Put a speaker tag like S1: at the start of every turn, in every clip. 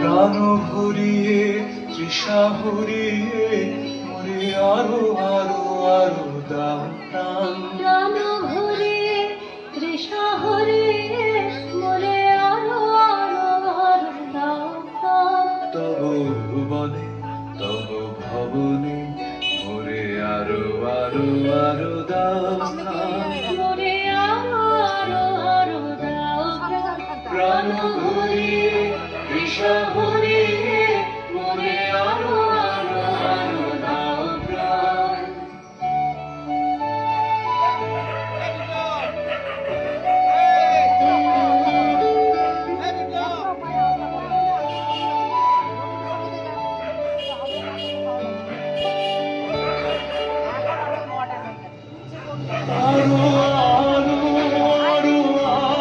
S1: প্রাণ ভরিয়ে তৃষা ভরিয়ে মরে আরো আরো আরো দাও প্রাণ।
S2: প্রাণ ভরিয়ে তৃষা ভরিয়ে মরে আরো আরো আরো দাও প্রাণ।
S1: তব ভুবনে তব ভবনে মরে আরো আরো আরো দাও প্রাণ।
S2: মরে আরো আরো আরো দাও
S1: প্রাণ ভরিয়ে তৃষা ভরিয়ে মরে আরো আরো আরো দাও প্রাণ। আরো আরো আরো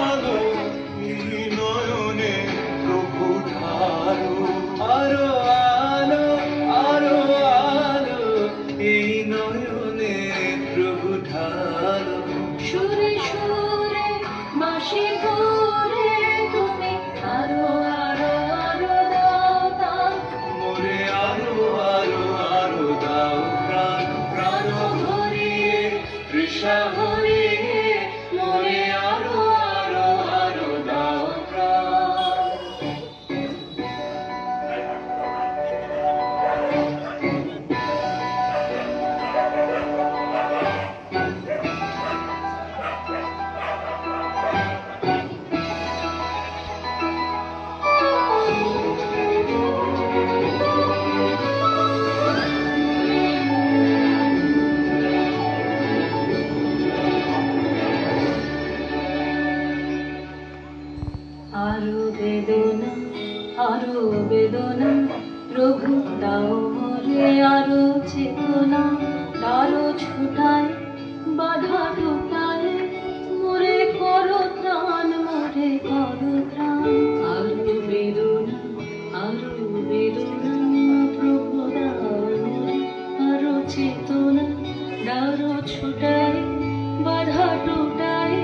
S1: আরো এই নয়নে প্রভু ঢালো। আরো আলো আরো আলো এই নয়নে প্রভু ঢালো।
S2: সুরে সুরে বাঁশি ঘুরে তুমি আরো আরো আরো দাও দাও।
S1: মরে আরো আরো আরো দাও প্রাণ। প্রাণ ভরিয়ে তৃষা ভরিয়ে মরে আরো আরো আরো দাও প্রাণ।
S2: আরো বেদনা আরো বেদনা প্রভু দাও মোরে আরো চেতনা। আরো ছুটায় বাধা টুটায় মোরে করো ত্রাণ মোরে করো ত্রাণ। আরো বেদনা প্রভু দাও মোরে আরো চেতনা। আরো ছুটায় বাধা টুটায়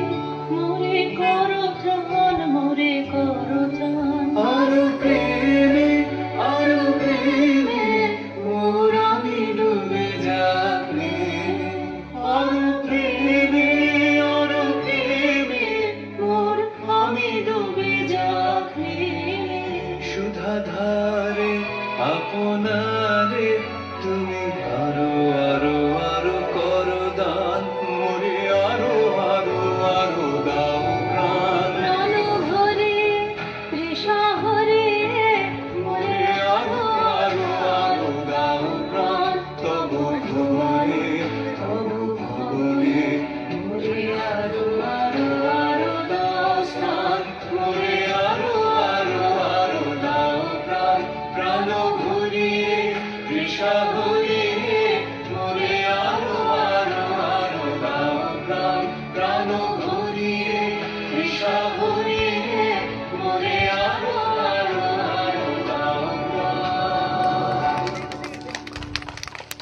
S2: মোরে করো ত্রাণ মোরে করো ত্রাণ।
S1: আরো প্রেমে মোর আমি ডুবে যাবে। আরো প্রেমে মোর আমি ডুবে যাবে। সুধাধারে আপনার